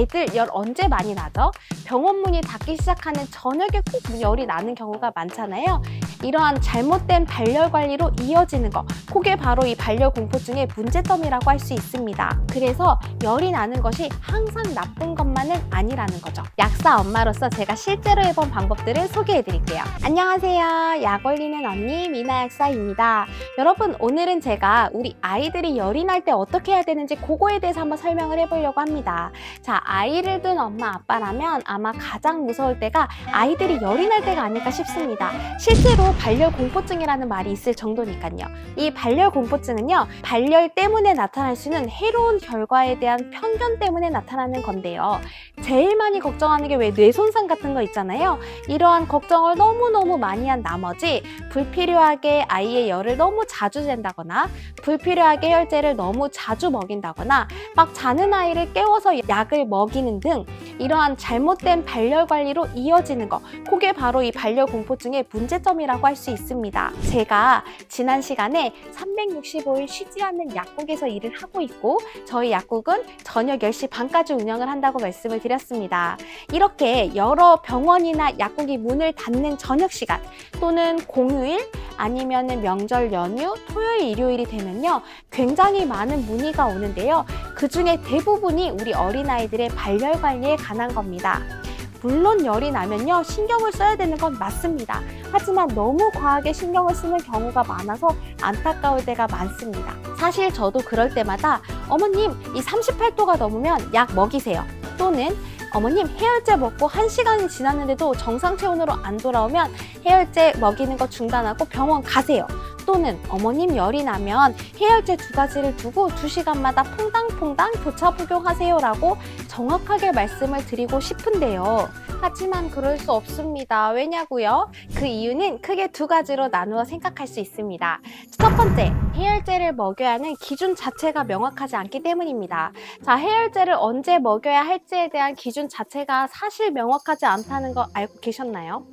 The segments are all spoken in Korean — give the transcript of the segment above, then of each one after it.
애들 열 언제 많이 나죠? 병원 문이 닫기 시작하는 저녁에 꼭 열이 나는 경우가 많잖아요. 이러한 잘못된 발열 관리로 이어지는 거, 그게 바로 이 발열 공포증의 문제점이라고 할 수 있습니다. 그래서 열이 나는 것이 항상 나쁜 것만은 아니라는 거죠. 약사 엄마로서 제가 실제로 해본 방법들을 소개해 드릴게요. 안녕하세요. 약 올리는 언니 미나 약사입니다. 여러분, 오늘은 제가 우리 아이들이 열이 날 때 어떻게 해야 되는지 그거에 대해서 한번 설명을 해보려고 합니다. 자, 아이를 둔 엄마 아빠라면 아마 가장 무서울 때가 아이들이 열이 날 때가 아닐까 싶습니다. 실제로 발열 공포증이라는 말이 있을 정도니까요. 이 발열 공포증은요, 발열 때문에 나타날 수 있는 해로운 결과에 대한 편견 때문에 나타나는 건데요. 제일 많이 걱정하는 게 왜 뇌손상 같은 거 있잖아요. 이러한 걱정을 너무너무 많이 한 나머지 불필요하게 아이의 열을 너무 자주 잰다거나 불필요하게 혈제를 너무 자주 먹인다거나 막 자는 아이를 깨워서 약을 먹이는 등 이러한 잘못된 발열 관리로 이어지는 거, 그게 바로 이 발열 공포증의 문제점이라고 할 수 있습니다. 제가 지난 시간에 365일 쉬지 않는 약국에서 일을 하고 있고 저희 약국은 저녁 10시 반까지 운영을 한다고 말씀을 드렸습니다. 이렇게 여러 병원이나 약국이 문을 닫는 저녁 시간 또는 공휴일 아니면 명절 연휴, 토요일, 일요일이 되면요, 굉장히 많은 문의가 오는데요. 그 중에 대부분이 우리 어린아이들의 발열 관리에 관한 겁니다. 물론 열이 나면요, 신경을 써야 되는 건 맞습니다. 하지만 너무 과하게 신경을 쓰는 경우가 많아서 안타까울 때가 많습니다. 사실 저도 그럴 때마다 어머님, 이 38도가 넘으면 약 먹이세요. 또는 어머님, 해열제 먹고 1시간이 지났는데도 정상 체온으로 안 돌아오면 해열제 먹이는 거 중단하고 병원 가세요. 또는 어머님, 열이 나면 해열제 2가지를 두고 2시간마다 퐁당퐁당 교차 복용하세요 라고 정확하게 말씀을 드리고 싶은데요. 하지만 그럴 수 없습니다. 왜냐고요? 그 이유는 크게 2가지로 나누어 생각할 수 있습니다. 첫 번째, 해열제를 먹여야 하는 기준 자체가 명확하지 않기 때문입니다. 자, 해열제를 언제 먹여야 할지에 대한 기준 자체가 사실 명확하지 않다는 거 알고 계셨나요?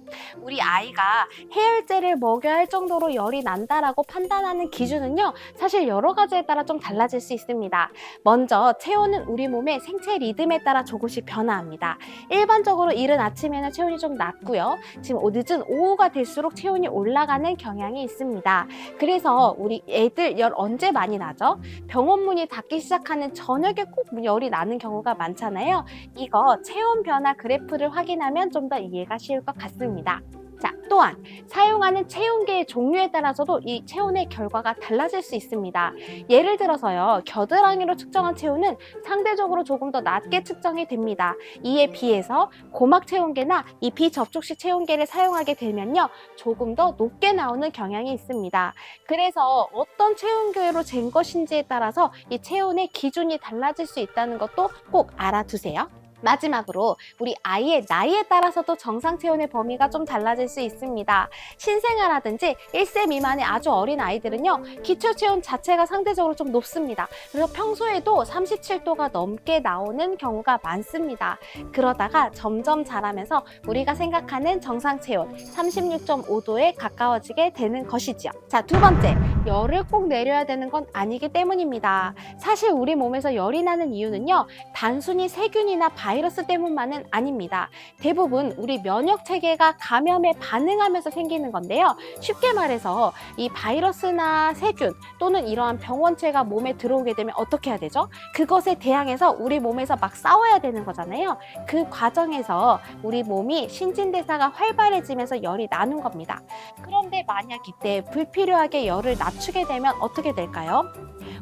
우리 아이가 해열제를 먹여야 할 정도로 열이 난다라고 판단하는 기준은요, 사실 여러 가지에 따라 좀 달라질 수 있습니다. 먼저 체온은 우리 몸의 생체 리듬에 따라 조금씩 변화합니다. 일반적으로 이른 아침에는 체온이 좀 낮고요. 지금 늦은 오후가 될수록 체온이 올라가는 경향이 있습니다. 그래서 우리 애들 열 언제 많이 나죠? 병원 문이 닫기 시작하는 저녁에 꼭 열이 나는 경우가 많잖아요. 이거 체온 변화 그래프를 확인하면 좀 더 이해가 쉬울 것 같습니다. 자, 또한 사용하는 체온계의 종류에 따라서도 이 체온의 결과가 달라질 수 있습니다. 예를 들어서요, 겨드랑이로 측정한 체온은 상대적으로 조금 더 낮게 측정이 됩니다. 이에 비해서 고막 체온계나 이 비접촉식 체온계를 사용하게 되면요, 조금 더 높게 나오는 경향이 있습니다. 그래서 어떤 체온계로 잰 것인지에 따라서 이 체온의 기준이 달라질 수 있다는 것도 꼭 알아두세요. 마지막으로 우리 아이의 나이에 따라서도 정상 체온의 범위가 좀 달라질 수 있습니다. 신생아라든지 1세 미만의 아주 어린 아이들은요, 기초 체온 자체가 상대적으로 좀 높습니다. 그래서 평소에도 37도가 넘게 나오는 경우가 많습니다. 그러다가 점점 자라면서 우리가 생각하는 정상 체온 36.5도에 가까워지게 되는 것이죠. 자, 2번째, 열을 꼭 내려야 되는 건 아니기 때문입니다. 사실 우리 몸에서 열이 나는 이유는요, 단순히 세균이나 바이러스 때문만은 아닙니다. 대부분 우리 면역 체계가 감염에 반응하면서 생기는 건데요. 쉽게 말해서 이 바이러스나 세균 또는 이러한 병원체가 몸에 들어오게 되면 어떻게 해야 되죠? 그것에 대항해서 우리 몸에서 막 싸워야 되는 거잖아요. 그 과정에서 우리 몸이 신진대사가 활발해지면서 열이 나는 겁니다. 그런데 만약 이때 불필요하게 열을 낮추게 되면 어떻게 될까요?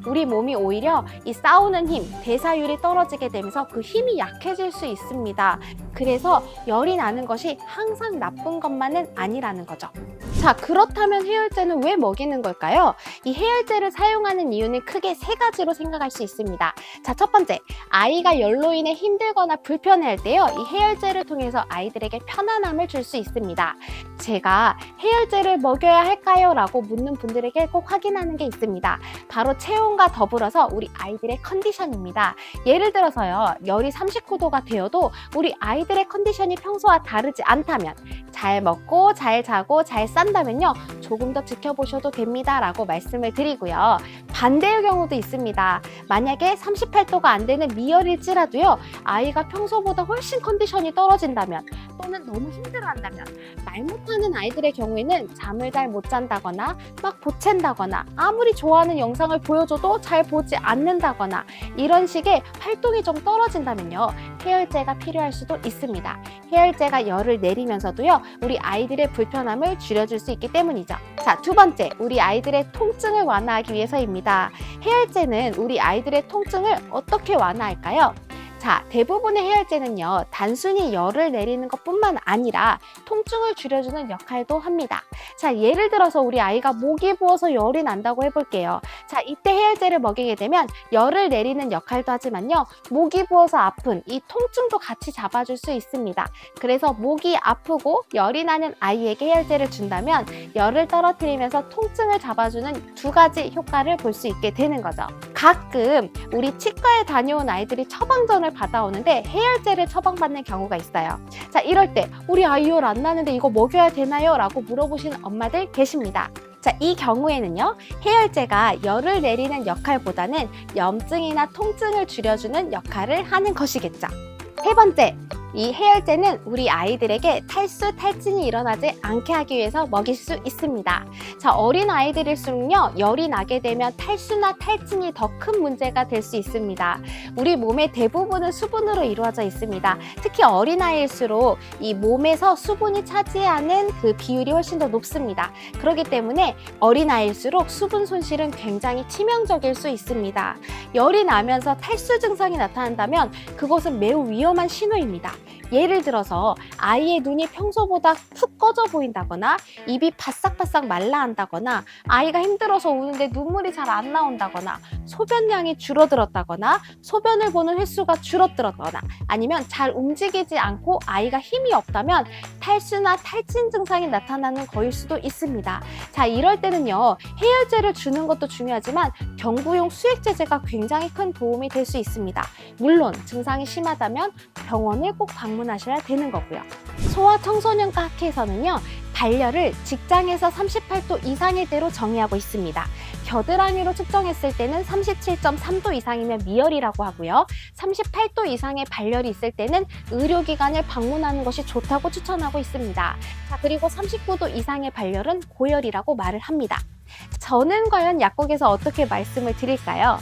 우리 몸이 오히려 이 싸우는 힘, 대사율이 떨어지게 되면서 그 힘이 약해질 수 있습니다. 그래서 열이 나는 것이 항상 나쁜 것만은 아니라는 거죠. 자, 그렇다면 해열제는 왜 먹이는 걸까요? 이 해열제를 사용하는 이유는 크게 3가지로 생각할 수 있습니다. 자, 첫 번째, 아이가 열로 인해 힘들거나 불편해할 때요, 이 해열제를 통해서 아이들에게 편안함을 줄 수 있습니다. 제가 해열제를 먹여야 할까요? 라고 묻는 분들에게 꼭 확인하는 게 있습니다. 바로 체온과 더불어서 우리 아이들의 컨디션입니다. 예를 들어서요, 열이 39도가 되어도 우리 아이들의 컨디션이 평소와 다르지 않다면, 잘 먹고 잘 자고 잘 싼다면요, 조금 더 지켜보셔도 됩니다 라고 말씀을 드리고요. 반대의 경우도 있습니다. 만약에 38도가 안 되는 미열일지라도요, 아이가 평소보다 훨씬 컨디션이 떨어진다면 또는 너무 힘들어한다면, 말 못하는 아이들의 경우에는 잠을 잘 못 잔다거나 막 보챈다거나 아무리 좋아하는 영상을 보여줘도 잘 보지 않는다거나 이런 식의 활동이 좀 떨어진다면요, 해열제가 필요할 수도 있습니다. 해열제가 열을 내리면서도요, 우리 아이들의 불편함을 줄여줄 수 있기 때문이죠. 자, 두 번째, 우리 아이들의 통증을 완화하기 위해서입니다. 해열제는 우리 아이들의 통증을 어떻게 완화할까요? 자, 대부분의 해열제는요, 단순히 열을 내리는 것뿐만 아니라 통증을 줄여주는 역할도 합니다. 자, 예를 들어서 우리 아이가 목이 부어서 열이 난다고 해볼게요. 자, 이때 해열제를 먹이게 되면 열을 내리는 역할도 하지만요, 목이 부어서 아픈 이 통증도 같이 잡아줄 수 있습니다. 그래서 목이 아프고 열이 나는 아이에게 해열제를 준다면 열을 떨어뜨리면서 통증을 잡아주는 두 가지 효과를 볼 수 있게 되는 거죠. 가끔 우리 치과에 다녀온 아이들이 처방전을 받아오는데 해열제를 처방받는 경우가 있어요. 자, 이럴 때 우리 아이 열 안 나는데 이거 먹여야 되나요? 라고 물어보시는 엄마들 계십니다. 자, 이 경우에는요, 해열제가 열을 내리는 역할보다는 염증이나 통증을 줄여주는 역할을 하는 것이겠죠. 세 번째, 이 해열제는 우리 아이들에게 탈수, 탈진이 일어나지 않게 하기 위해서 먹일 수 있습니다. 자, 어린 아이들일수록요, 열이 나게 되면 탈수나 탈진이 더 큰 문제가 될 수 있습니다. 우리 몸의 대부분은 수분으로 이루어져 있습니다. 특히 어린 아이일수록 이 몸에서 수분이 차지하는 그 비율이 훨씬 더 높습니다. 그렇기 때문에 어린 아이일수록 수분 손실은 굉장히 치명적일 수 있습니다. 열이 나면서 탈수 증상이 나타난다면 그것은 매우 위험한 신호입니다. 예를 들어서 아이의 눈이 평소보다 푹 꺼져 보인다거나 입이 바싹바싹 말라한다거나 아이가 힘들어서 우는데 눈물이 잘 안 나온다거나 소변량이 줄어들었다거나 소변을 보는 횟수가 줄어들었거나 아니면 잘 움직이지 않고 아이가 힘이 없다면 탈수나 탈진 증상이 나타나는 거일 수도 있습니다. 자, 이럴 때는요, 해열제를 주는 것도 중요하지만 경구용 수액제제가 굉장히 큰 도움이 될 수 있습니다. 물론 증상이 심하다면 병원을 꼭 방문하셔야 되는 거고요. 소아청소년과 학회에서는요, 발열을 직장에서 38도 이상일 때로 정의하고 있습니다. 겨드랑이로 측정했을 때는 37.3도 이상이면 미열이라고 하고요. 38도 이상의 발열이 있을 때는 의료기관을 방문하는 것이 좋다고 추천하고 있습니다. 자, 그리고 39도 이상의 발열은 고열이라고 말을 합니다. 저는 과연 약국에서 어떻게 말씀을 드릴까요?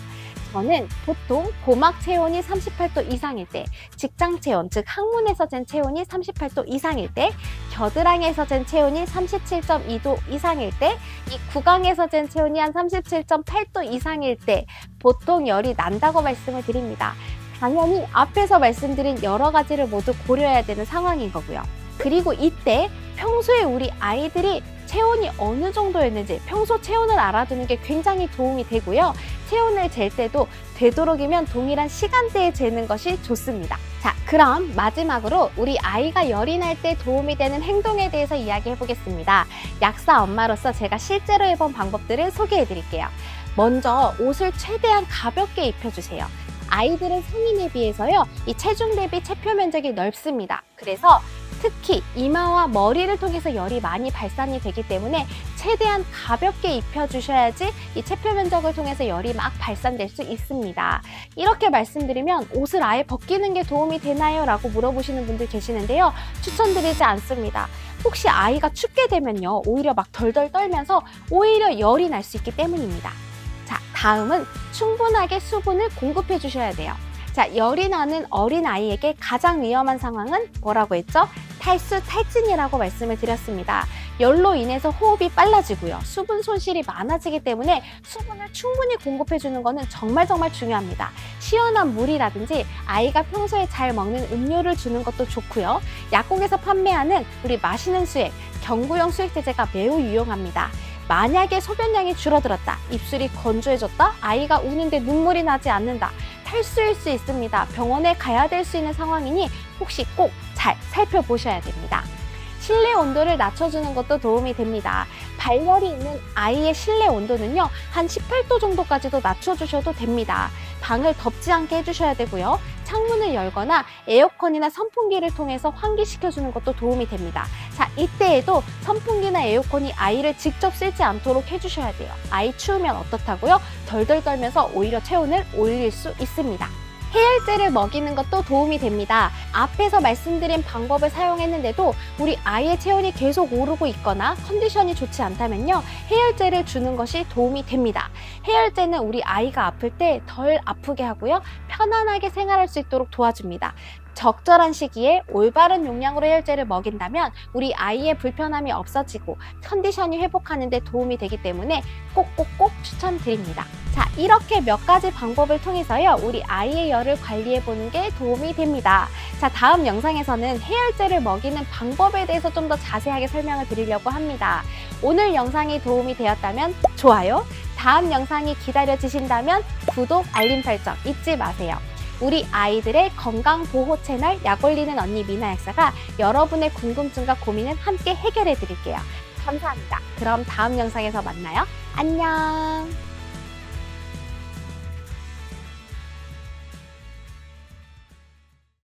저는 보통 고막 체온이 38도 이상일 때, 직장 체온, 즉 항문에서 잰 체온이 38도 이상일 때, 겨드랑이에서 잰 체온이 37.2도 이상일 때, 이 구강에서 잰 체온이 한 37.8도 이상일 때 보통 열이 난다고 말씀을 드립니다. 당연히 앞에서 말씀드린 여러 가지를 모두 고려해야 되는 상황인 거고요. 그리고 이때 평소에 우리 아이들이 체온이 어느 정도였는지 평소 체온을 알아두는 게 굉장히 도움이 되고요. 체온을 잴 때도 되도록이면 동일한 시간대에 재는 것이 좋습니다. 자, 그럼 마지막으로 우리 아이가 열이 날 때 도움이 되는 행동에 대해서 이야기해 보겠습니다. 약사 엄마로서 제가 실제로 해본 방법들을 소개해 드릴게요. 먼저 옷을 최대한 가볍게 입혀주세요. 아이들은 성인에 비해서요, 이 체중 대비 체표 면적이 넓습니다. 그래서 특히 이마와 머리를 통해서 열이 많이 발산이 되기 때문에 최대한 가볍게 입혀주셔야지 이 체표 면적을 통해서 열이 막 발산될 수 있습니다. 이렇게 말씀드리면 옷을 아예 벗기는 게 도움이 되나요? 라고 물어보시는 분들 계시는데요. 추천드리지 않습니다. 혹시 아이가 춥게 되면요, 오히려 막 덜덜 떨면서 오히려 열이 날 수 있기 때문입니다. 자, 다음은 충분하게 수분을 공급해 주셔야 돼요. 자, 열이 나는 어린아이에게 가장 위험한 상황은 뭐라고 했죠? 탈수, 탈진이라고 말씀을 드렸습니다. 열로 인해서 호흡이 빨라지고요. 수분 손실이 많아지기 때문에 수분을 충분히 공급해 주는 것은 정말 중요합니다. 시원한 물이라든지 아이가 평소에 잘 먹는 음료를 주는 것도 좋고요. 약국에서 판매하는 우리 마시는 수액, 경구용 수액제제가 매우 유용합니다. 만약에 소변량이 줄어들었다, 입술이 건조해졌다, 아이가 우는데 눈물이 나지 않는다, 탈수일 수 있습니다. 병원에 가야 될 수 있는 상황이니 혹시 꼭 잘 살펴보셔야 됩니다. 실내 온도를 낮춰주는 것도 도움이 됩니다. 발열이 있는 아이의 실내 온도는요, 한 18도 정도까지도 낮춰주셔도 됩니다. 방을 덥지 않게 해주셔야 되고요. 창문을 열거나 에어컨이나 선풍기를 통해서 환기시켜주는 것도 도움이 됩니다. 자, 이때에도 선풍기나 에어컨이 아이를 직접 쓰지 않도록 해주셔야 돼요. 아이 추우면 어떻다고요? 덜덜 떨면서 오히려 체온을 올릴 수 있습니다. 해열제를 먹이는 것도 도움이 됩니다. 앞에서 말씀드린 방법을 사용했는데도 우리 아이의 체온이 계속 오르고 있거나 컨디션이 좋지 않다면요, 해열제를 주는 것이 도움이 됩니다. 해열제는 우리 아이가 아플 때 덜 아프게 하고요, 편안하게 생활할 수 있도록 도와줍니다. 적절한 시기에 올바른 용량으로 해열제를 먹인다면 우리 아이의 불편함이 없어지고 컨디션이 회복하는 데 도움이 되기 때문에 꼭꼭꼭 추천드립니다. 자, 이렇게 몇 가지 방법을 통해서요, 우리 아이의 열을 관리해보는 게 도움이 됩니다. 자, 다음 영상에서는 해열제를 먹이는 방법에 대해서 좀 더 자세하게 설명을 드리려고 합니다. 오늘 영상이 도움이 되었다면 좋아요, 다음 영상이 기다려지신다면 구독, 알림 설정 잊지 마세요. 우리 아이들의 건강보호 채널 약올리는 언니 미나 약사가 여러분의 궁금증과 고민을 함께 해결해 드릴게요. 감사합니다. 그럼 다음 영상에서 만나요. 안녕.